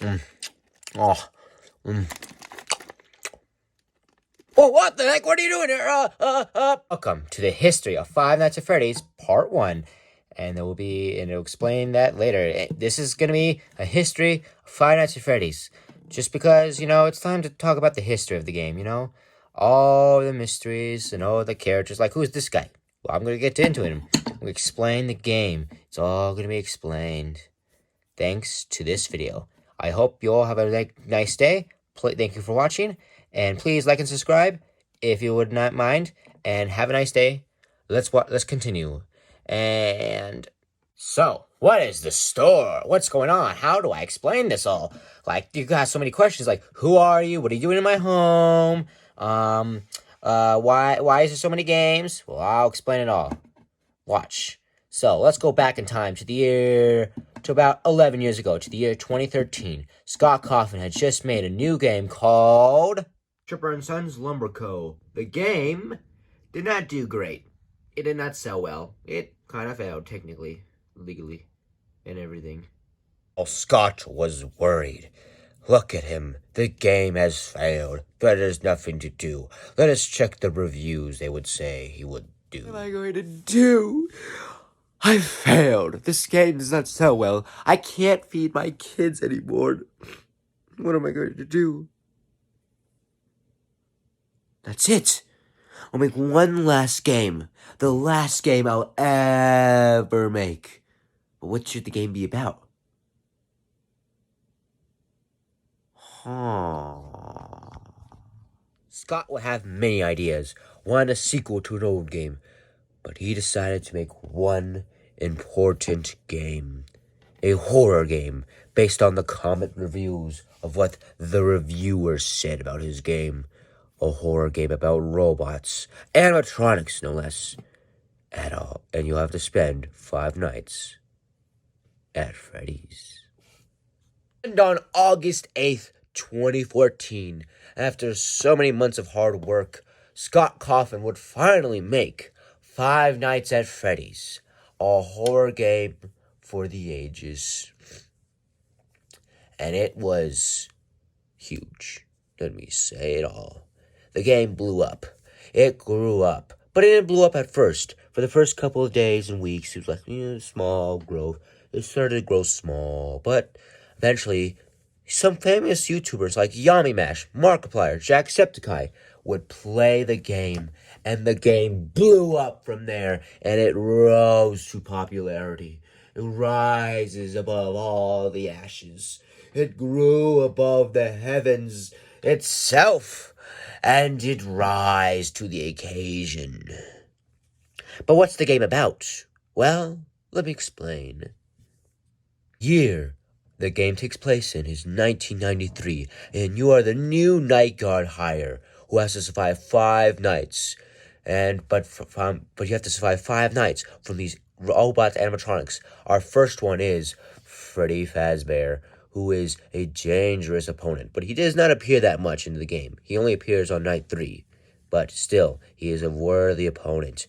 Mm. Oh. Mm. Oh, what the heck? What are you doing here? Welcome to the history of Five Nights at Freddy's Part 1. And it'll explain that later. This is going to be a history of Five Nights at Freddy's. Just because, it's time to talk about the history of the game, All the mysteries and all the characters. Like, who's this guy? Well, I'm going to get into him. I'm going to explain the game. It's all going to be explained. Thanks to this video. I hope you all have a nice day. Thank you for watching. And please like and subscribe if you would not mind. And have a nice day. Let's continue. And so, what is the store? What's going on? How do I explain this all? Like, you got so many questions. Like, who are you? What are you doing in my home? Why is there so many games? Well, I'll explain it all. Watch. So, let's go back in time to about 11 years ago, to the year 2013. Scott Coffin had just made a new game called Chipper & Sons Lumber Co. The game did not do great. It did not sell well. It kind of failed, technically, legally, and everything. Well, Scott was worried. Look at him. The game has failed. But there's nothing to do. Let us check the reviews, they would say he would do. What am I going to do? I failed. This game does not sell well. I can't feed my kids anymore. What am I going to do? That's it. I'll make one last game. The last game I'll ever make. But what should the game be about? Scott would have many ideas. Wanted a sequel to an old game. But he decided to make one important game. A horror game based on the comment reviews of what the reviewers said about his game. A horror game about robots, animatronics no less, at all. And you'll have to spend 5 nights at Freddy's. And on August 8th, 2014, after so many months of hard work, Scott Coffin would finally make Five Nights at Freddy's, a horror game for the ages. And it was huge. Let me say it all. The game blew up. It grew up. But it didn't blow up at first. For the first couple of days and weeks, it was like, small growth. It started to grow small. But eventually, some famous YouTubers like Yummy Mash, Markiplier, Jacksepticeye would play the game. And the game blew up from there. And it rose to popularity. It rises above all the ashes. It grew above the heavens itself. And it rise to the occasion. But what's the game about? Well, let me explain. Year the game takes place in is 1993, and you are the new night guard hire who has to survive 5 nights. But you have to survive 5 nights from these robots animatronics. Our first one is Freddy Fazbear, who is a dangerous opponent. But he does not appear that much in the game. He only appears on night 3. But still, he is a worthy opponent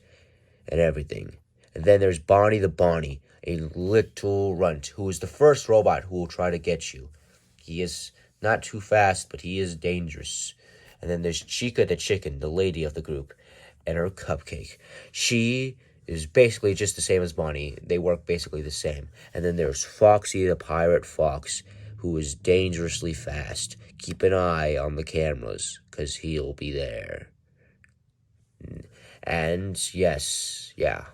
and everything. And then there's Bonnie the Bonnie, a little runt, who is the first robot who will try to get you. He is not too fast, but he is dangerous. And then there's Chica the Chicken, the lady of the group, and her cupcake. She is basically just the same as Bonnie. They work basically the same. And then there's Foxy the Pirate Fox, who is dangerously fast. Keep an eye on the cameras, because he'll be there. And yes, yeah.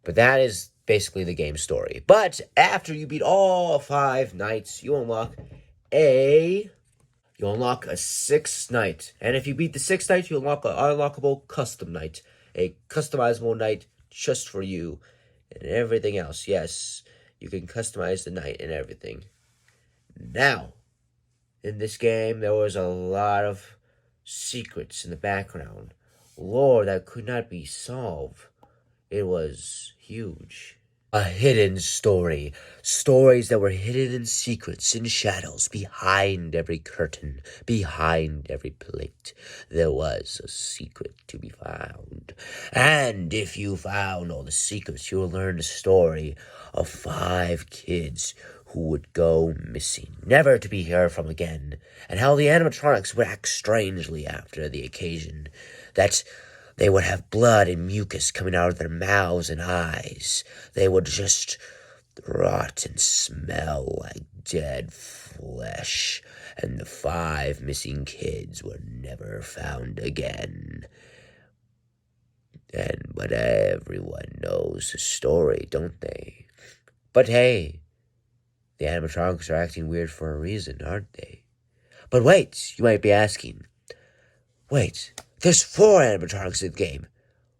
But that is basically the game story. But after you beat all 5 nights, you unlock a 6th night. And if you beat the 6th night, you unlock an unlockable custom night. A customizable night just for you. And everything else. Yes, you can customize the night and everything. Now, in this game, there was a lot of secrets in the background. Lore that could not be solved. It was huge. A hidden story. Stories that were hidden in secrets, in shadows, behind every curtain, behind every plate. There was a secret to be found. And if you found all the secrets, you will learn the story of 5 kids who would go missing, never to be heard from again, and how the animatronics would act strangely after the occasion, that they would have blood and mucus coming out of their mouths and eyes. They would just rot and smell like dead flesh, and the 5 missing kids were never found again. But everyone knows the story, don't they? But hey, the animatronics are acting weird for a reason, aren't they? But wait, you might be asking. Wait, there's 4 animatronics in the game.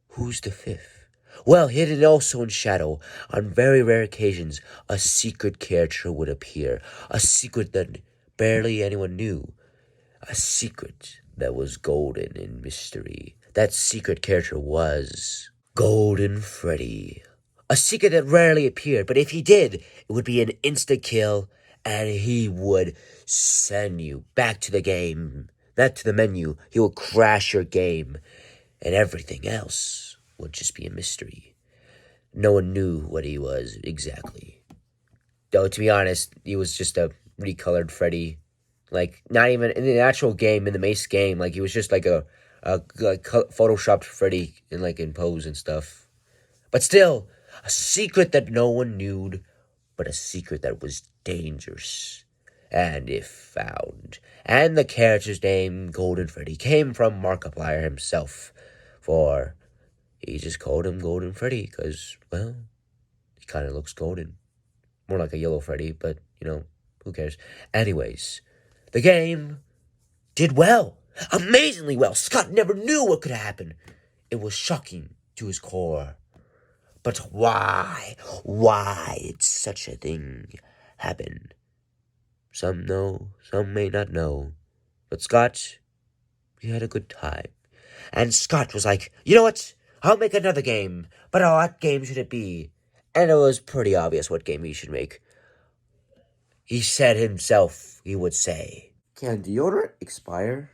Who's the 5th? Well, hidden also in shadow, on very rare occasions, a secret character would appear. A secret that barely anyone knew. A secret that was golden in mystery. That secret character was Golden Freddy. A secret that rarely appeared, but if he did, it would be an insta-kill, and he would send you back to the game, not to the menu. He will crash your game, and everything else would just be a mystery. No one knew what he was exactly. Though, to be honest, he was just a recolored Freddy. Like, not even in the actual game, in the Mace game, like, he was just like a photoshopped Freddy in pose and stuff. But still, a secret that no one knew, but a secret that was dangerous. And if found. And the character's name, Golden Freddy, came from Markiplier himself. For he just called him Golden Freddy because, well, he kind of looks golden. More like a yellow Freddy, but, who cares? Anyways, the game did well. Amazingly well. Scott never knew what could happen. It was shocking to his core. But why did such a thing happen? Some know, some may not know. But Scott, he had a good time. And Scott was like, you know what? I'll make another game. But what game should it be? And it was pretty obvious what game he should make. He said himself, he would say, Can deodorant expire?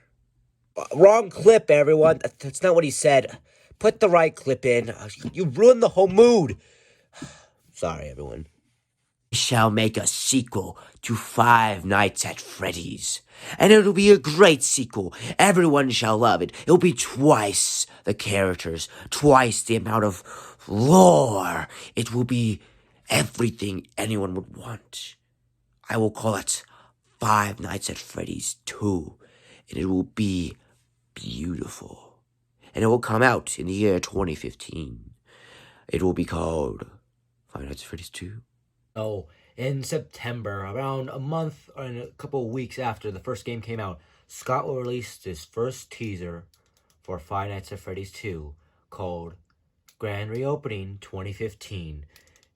Wrong clip, everyone. That's not what he said. Put the right clip in. You ruined the whole mood. Sorry, everyone. We shall make a sequel to 5 Nights at Freddy's. And it'll be a great sequel. Everyone shall love it. It'll be twice the characters, twice the amount of lore. It will be everything anyone would want. I will call it 5 Nights at Freddy's 2. And it will be beautiful. And it will come out in the year 2015. It will be called 5 Nights at Freddy's 2. Oh, in September, around a month or a couple of weeks after the first game came out, Scott will release his first teaser for 5 Nights at Freddy's 2 called Grand Reopening 2015.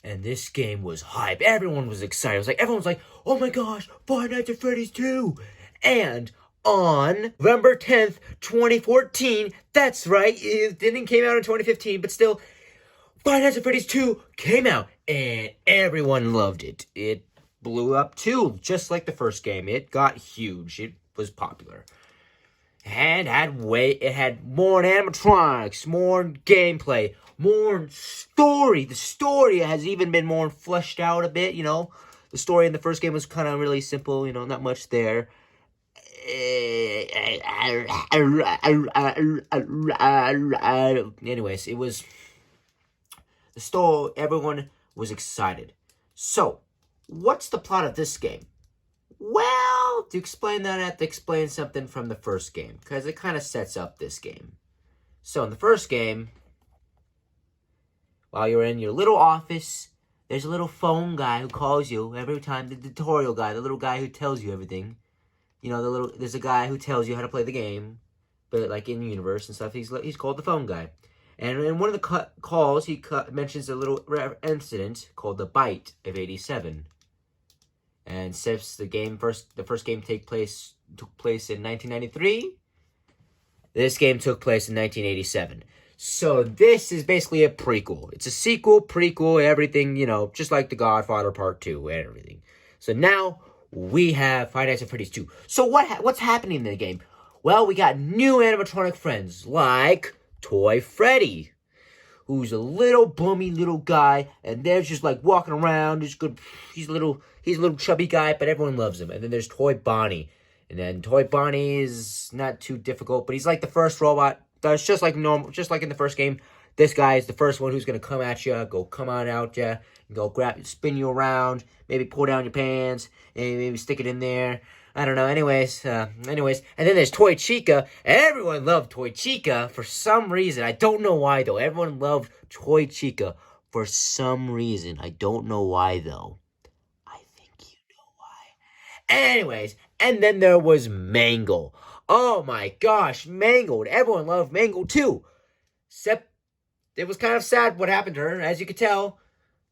And this game was hype. Everyone was excited. Everyone was like, oh my gosh, 5 Nights at Freddy's 2. And on November 10th, 2014, that's right, it didn't came out in 2015, but still, 5 Nights at Freddy's 2 came out, and everyone loved it. It blew up too, just like the first game. It got huge. It was popular. And it had more animatronics, more gameplay, more story. The story has even been more fleshed out a bit, The story in the first game was kind of really simple, not much there. Anyways, it was the story. Everyone was excited. So, what's the plot of this game? Well, to explain that, I have to explain something from the first game, because it kind of sets up this game. So, in the first game, while you're in your little office, there's a little phone guy who calls you every time, the tutorial guy, the little guy who tells you everything. There's a guy who tells you how to play the game, but like in the universe and stuff, he's called the phone guy. And in one of the calls, he mentions a little incident called the Bite of '87. And since the first game took place in 1993, this game took place in 1987. So this is basically a prequel. It's a sequel, prequel, everything, just like The Godfather Part 2 and everything. So now we have 5 Nights at Freddy's 2. So what's happening in the game? Well, we got new animatronic friends like Toy Freddy, who's a little bummy little guy, and they're just like walking around. He's good. He's a little chubby guy, but everyone loves him. And then there's Toy Bonnie, and then Toy Bonnie is not too difficult, but he's like the first robot. That's just like normal, just like in the first game. This guy is the first one who's gonna come at you, come on out, yeah, go grab, spin you around, maybe pull down your pants, and maybe stick it in there. I don't know. Anyways, and then there's Toy Chica. Everyone loved Toy Chica for some reason. I don't know why though. Everyone loved Toy Chica for some reason. I don't know why though. I think you know why. Anyways, and then there was Mangle. Oh my gosh, Mangle. Everyone loved Mangle too. Except it was kind of sad what happened to her. As you could tell,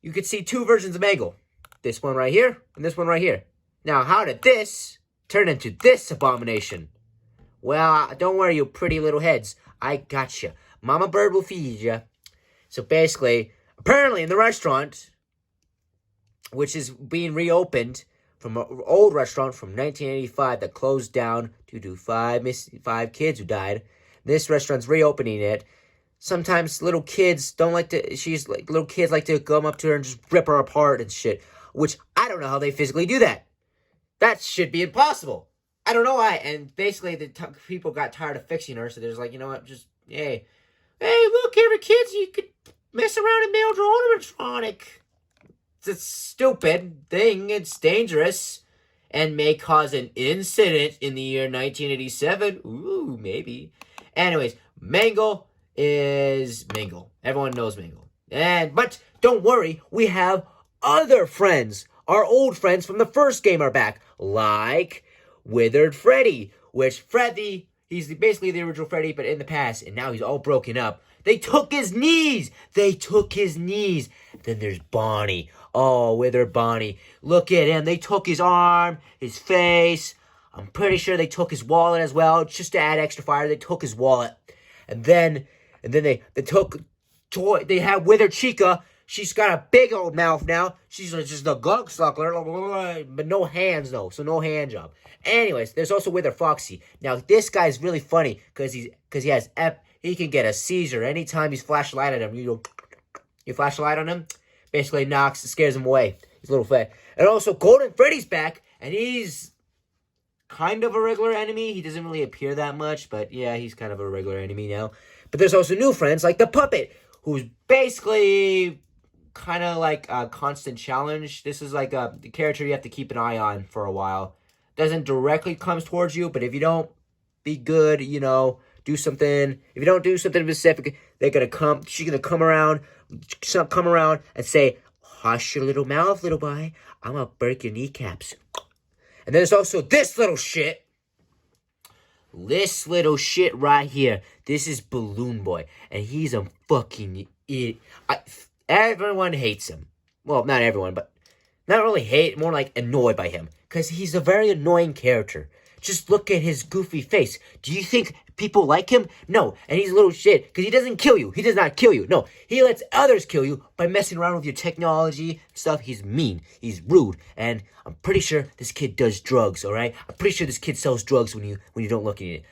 you could see two versions of Mangle. This one right here and this one right here. Now, how did this turn into this abomination? Well, don't worry, you pretty little heads. I gotcha. Mama Bird will feed ya. So basically, apparently in the restaurant, which is being reopened from an old restaurant from 1985 that closed down due to five kids who died. This restaurant's reopening it. Sometimes little kids little kids like to come up to her and just rip her apart and shit. Which, I don't know how they physically do that. That should be impossible. I don't know why. And basically, people got tired of fixing her, so they're just like, you know what, just, hey, look, every kids, you could mess around and build your own animatronic. It's a stupid thing. It's dangerous. And may cause an incident in the year 1987. Ooh, maybe. Anyways, Mangle is Mangle. Everyone knows Mangle. But don't worry, we have other friends. Our old friends from the first game are back, like Withered Freddy, which Freddy, he's basically the original Freddy, but in the past, and now he's all broken up. They took his knees. Then there's Bonnie. Oh, Withered Bonnie. Look at him. They took his arm, his face. I'm pretty sure they took his wallet as well, just to add extra fire. They took his wallet, and then they took Toy. They had Withered Chica. She's got a big old mouth now. She's just a gug suckler, but no hands though, so no hand job. Anyways, there's also Wither Foxy. Now this guy's really funny because he can get a seizure anytime he's flash a light at him. You flash a light on him, basically scares him away. He's a little fat. And also Golden Freddy's back, and he's kind of a regular enemy. He doesn't really appear that much, but yeah, he's kind of a regular enemy now. But there's also new friends like the Puppet, who's basically kind of like a constant challenge. This is like the character you have to keep an eye on for a while. Doesn't directly comes towards you, but if you don't be good, do something. If you don't do something specific, she's gonna come around and say, "Hush your little mouth, little boy. I'm gonna break your kneecaps." And then there's also this little shit. This little shit right here. This is Balloon Boy, and he's a fucking idiot. Everyone hates him. Well, not everyone, but not really hate, more like annoyed by him. Because he's a very annoying character. Just look at his goofy face. Do you think people like him? No. And he's a little shit. Because he doesn't kill you. He does not kill you. No. He lets others kill you by messing around with your technology and stuff. He's mean. He's rude. And I'm pretty sure this kid does drugs, alright? I'm pretty sure this kid sells drugs when you don't look at it.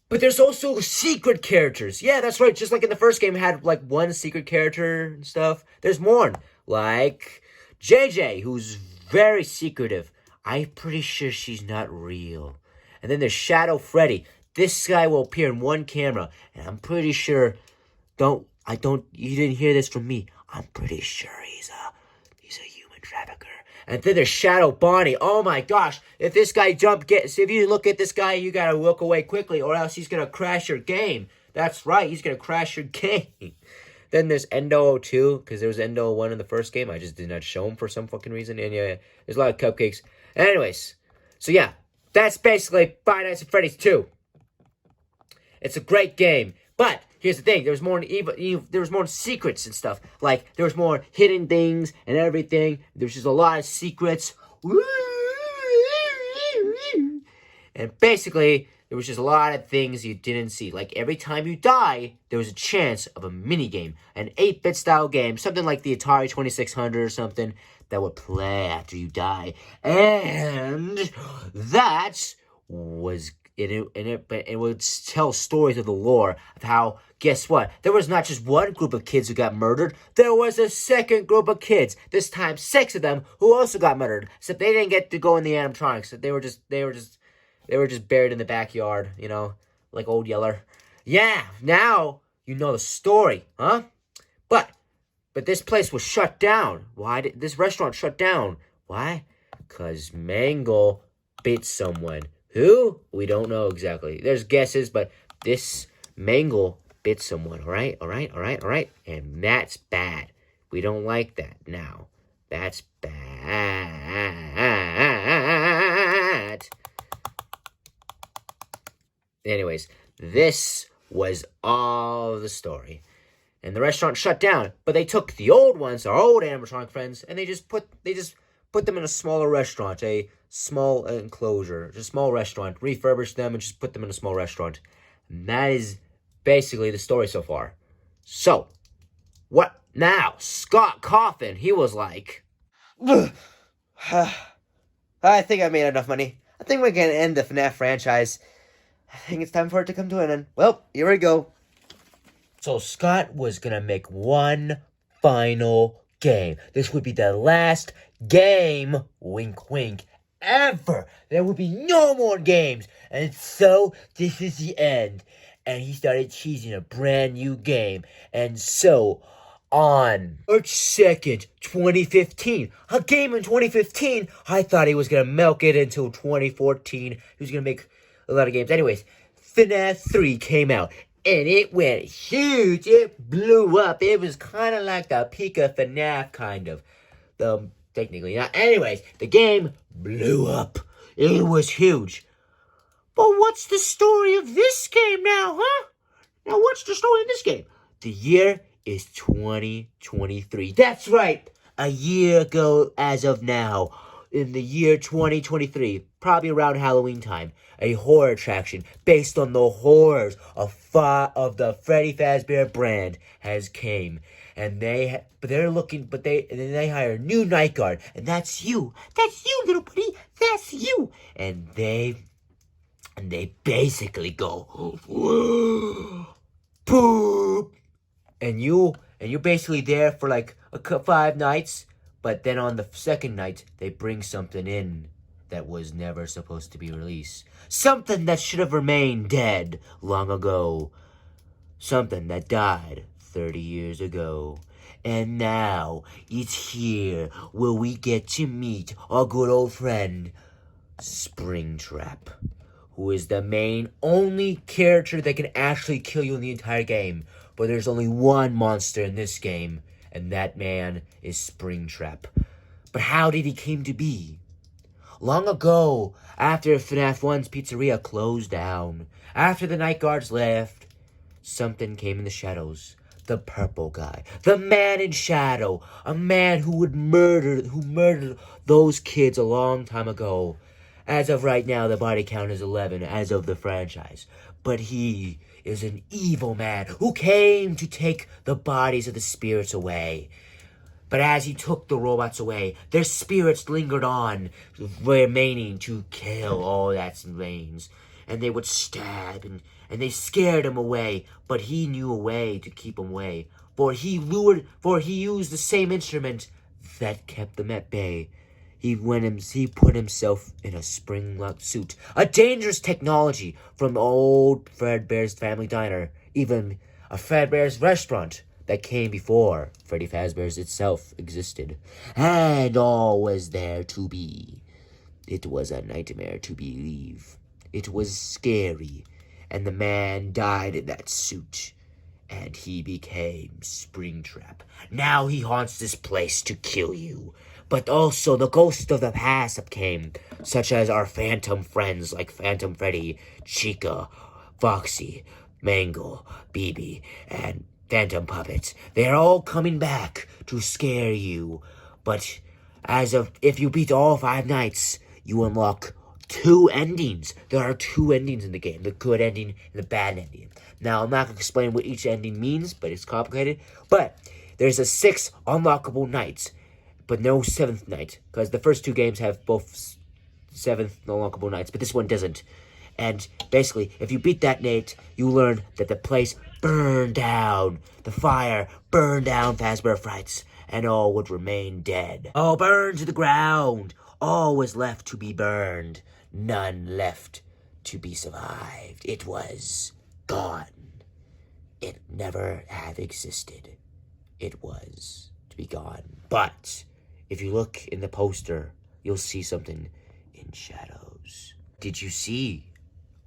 But there's also secret characters. Yeah, that's right. Just like in the first game, had like one secret character and stuff. There's more. Like JJ, who's very secretive. I'm pretty sure she's not real. And then there's Shadow Freddy. This guy will appear in one camera. And I'm pretty sure, you didn't hear this from me. I'm pretty sure he's a human trafficker. And then there's Shadow Bonnie. Oh my gosh. If this guy if you look at this guy, you gotta look away quickly or else he's gonna crash your game. That's right, he's gonna crash your game. Then there's Endo 2, because there was Endo 1 in the first game. I just did not show him for some fucking reason. And yeah, there's a lot of cupcakes. Anyways, so yeah, that's basically Five Nights at Freddy's 2. It's a great game. But here's the thing, there was more secrets and stuff. Like, there was more hidden things and everything. There's just a lot of secrets. And basically, there was just a lot of things you didn't see. Like, every time you die, there was a chance of a mini-game. An 8-bit style game. Something like the Atari 2600 or something that would play after you die. And that was it would tell stories of the lore of how, guess what? There was not just one group of kids who got murdered. There was a second group of kids. This time, 6 of them who also got murdered. Except they didn't get to go in the animatronics. They were just buried in the backyard. Like Old Yeller. Yeah, now you know the story, huh? But this place was shut down. Why did this restaurant shut down? Why? 'Cause Mangle bit someone. Who? We don't know exactly. There's guesses, but this Mangle bit someone, all right? And that's bad. We don't like that now. That's bad. Anyways, this was all the story. And the restaurant shut down, but they took the old ones, our old animatronic friends, and they just put them in a smaller restaurant, a small enclosure, just a small restaurant, refurbished them and just put them in a small restaurant. And that is basically the story so far. So, what now? Scott Coffin, he was like, I think I made enough money. I think we're gonna end the FNAF franchise. I think it's time for it to come to an end. Well, here we go. So Scott was gonna make one final game. This would be the last game, wink wink, ever. There would be no more games. And so this is the end. And he started teasing a brand new game. And so on March 2nd, 2015, a game in 2015, I thought he was gonna milk it until 2014. He was gonna make a lot of games. Anyways, FNAF 3 came out. And it went huge. It blew up. It was kind of like the peak of FNAF, kind of. Technically not. Anyways, the game blew up. It was huge. But what's the story of this game now, huh? Now, what's the story of this game? The year is 2023. That's right. A year ago as of now. In the year 2023, probably around Halloween time, a horror attraction based on the horrors of the Freddy Fazbear brand has came, and they hire a new night guard, and that's you, little buddy, that's you, and they basically go poop, and you're basically there for like 5 nights. But then on the second night, they bring something in that was never supposed to be released. Something that should have remained dead long ago. Something that died 30 years ago. And now, it's here where we get to meet our good old friend, Springtrap, who is the only character that can actually kill you in the entire game. But there's only one monster in this game. And that man is Springtrap. But how did he came to be? Long ago, after FNAF 1's pizzeria closed down, after the night guards left, something came in the shadows. The purple guy. The man in shadow. A man who murdered those kids a long time ago. As of right now, the body count is 11 as of the franchise. But he is an evil man who came to take the bodies of the spirits away. But as he took the robots away, their spirits lingered on, remaining to kill all that remains. And they would stab, and they scared him away, but he knew a way to keep them away. For he used the same instrument that kept them at bay. He put himself in a spring-locked suit, a dangerous technology from old Fredbear's Family Diner, even a Fredbear's restaurant that came before Freddy Fazbear's itself existed. And all was there to be. It was a nightmare to believe. It was scary, and the man died in that suit, and he became Springtrap. Now he haunts this place to kill you. But also the ghosts of the past came, such as our phantom friends like Phantom Freddy, Chica, Foxy, Mangle, BB, and Phantom Puppets. They're all coming back to scare you. But if you beat all 5 nights, you unlock 2 endings. There are 2 endings in the game, the good ending and the bad ending. Now, I'm not going to explain what each ending means, but it's complicated. But there's 6 unlockable nights. But no 7th night, because the first 2 games have both 7th unlockable nights, but this one doesn't. And basically, if you beat that Nate, you learn that the place burned down. The fire burned down Fazbear Frights, and all would remain dead. All burned to the ground. All was left to be burned. None left to be survived. It was gone. It never have existed. It was to be gone. But if you look in the poster, you'll see something in shadows. Did you see?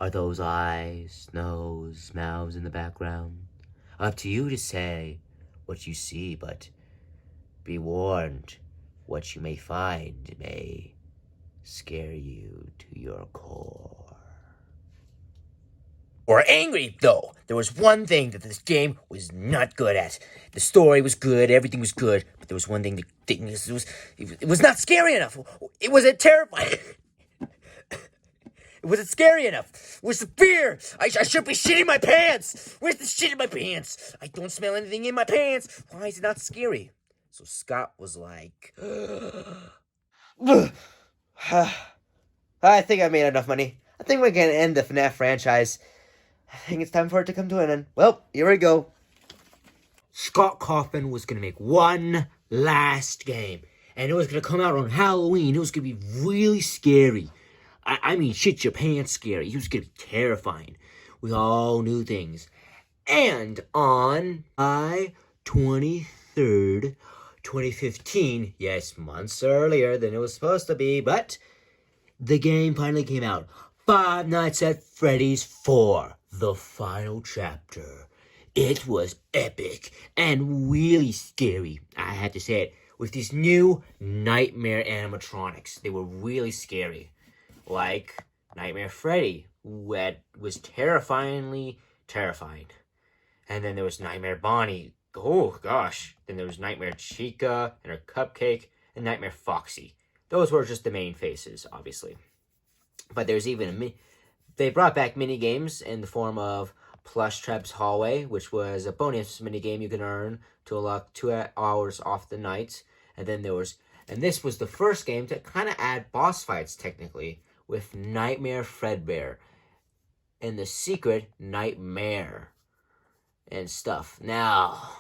Are those eyes, nose, mouths in the background? Up to you to say what you see, but be warned, what you may find may scare you to your core. Or angry, though. There was one thing that this game was not good at. The story was good, everything was good, but there was one thing it was not scary enough. It wasn't terrifying. It wasn't scary enough. Where's the fear? I should be shitting my pants. Where's the shit in my pants? I don't smell anything in my pants. Why is it not scary? So Scott was like, I think I made enough money. I think we're going to end the FNAF franchise. I think it's time for it to come to an end. Well, here we go. Scott Kaufman was going to make one last game. And it was going to come out on Halloween. It was going to be really scary. I mean, shit your pants scary. It was going to be terrifying. With all new things. And on July 23rd, 2015, yes, months earlier than it was supposed to be, but the game finally came out. Five Nights at Freddy's 4, the final chapter. It was epic and really scary, I had to say it, with these new nightmare animatronics. They were really scary. Like Nightmare Freddy, that was terrifyingly terrifying. And then there was Nightmare Bonnie. Oh, gosh. Then there was Nightmare Chica and her cupcake and Nightmare Foxy. Those were just the main faces, obviously. But there's even they brought back mini games in the form of Plush Trap's Hallway, which was a bonus mini game you can earn to unlock 2 hours off the night. And then there was, and this was the first game to kind of add boss fights, technically, with Nightmare Fredbear and the secret Nightmare and stuff. Now,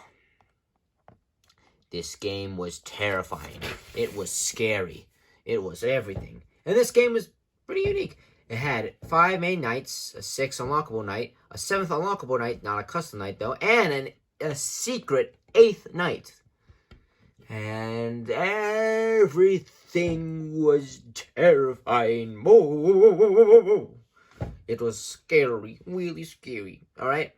this game was terrifying. It was scary. It was everything. And this game was pretty unique. It had 5 main nights, a 6th unlockable night, a 7th unlockable night, not a custom night though, and a secret 8th night. And everything was terrifying. It was scary, really scary. Alright?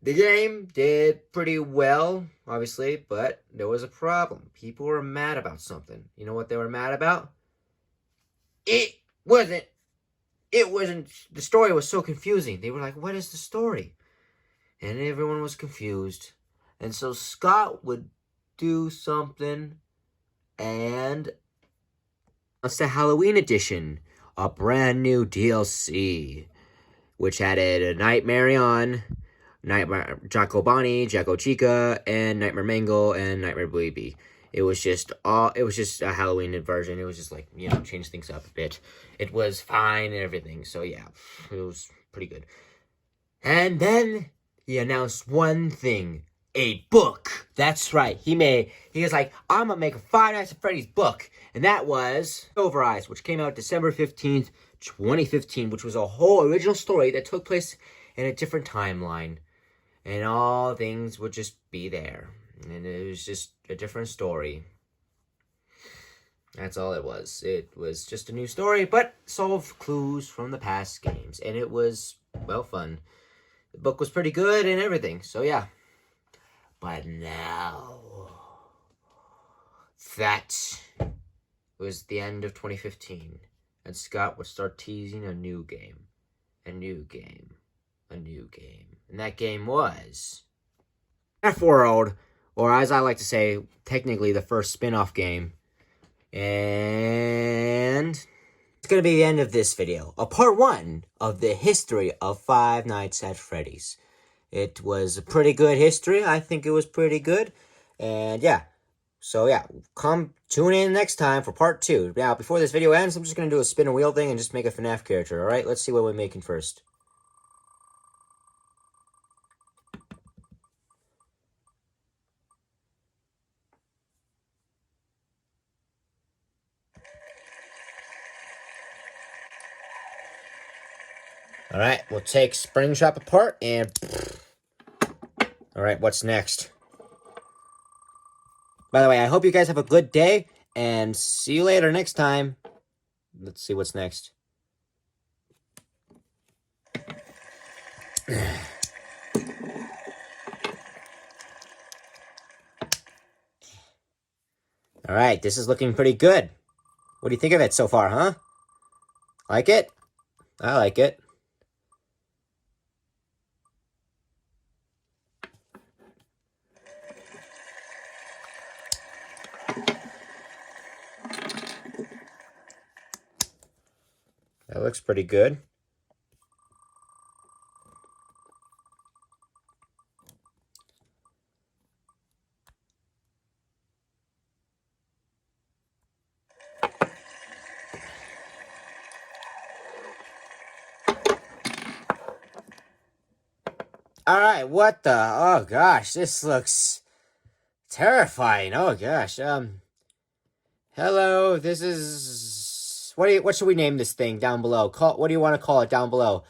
The game did pretty well, obviously, but there was a problem. People were mad about something. You know what they were mad about? It wasn't, the story was so confusing. They were like, what is the story? And everyone was confused. And so Scott would do something, and it's the Halloween edition, a brand new DLC, which added a Nightmare on, Nightmare Jacko Bonnie, Jacko Chica, and Nightmare Mangle, and Nightmare Baby. It was just a Halloween version. It was just like, you know, change things up a bit. It was fine and everything. So yeah, it was pretty good. And then he announced one thing. A book. That's right. He was like, I'm gonna make a Five Nights at Freddy's book. And that was Over Eyes, which came out December 15th, 2015, which was a whole original story that took place in a different timeline. And all things would just be there. And it was just a different story. That's all it was. It was just a new story, but solved clues from the past games. And it was, well, fun. The book was pretty good and everything. So yeah. But now, that was the end of 2015, and Scott would start teasing a new game, and that game was F-World, or as I like to say, technically the first spin-off game, and it's going to be the end of this video, a part 1 of the history of Five Nights at Freddy's. It was a pretty good history. I think it was pretty good. And yeah, So yeah, come tune in next time for part 2. Now, before this video ends, I'm just going to do a spin and wheel thing and just make a FNAF character, alright? Let's see what we're making first. Alright, we'll take Springtrap apart and... Alright, what's next? By the way, I hope you guys have a good day, and see you later next time. Let's see what's next. Alright, this is looking pretty good. What do you think of it so far, huh? Like it? I like it. That looks pretty good. Alright, what the? Oh gosh, this looks terrifying. Oh gosh. Hello, this is... What should we name this thing down below? What do you want to call it down below?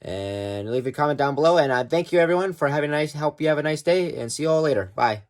And leave a comment down below. And thank you everyone for having a nice... Hope you have a nice day, and see you all later. Bye.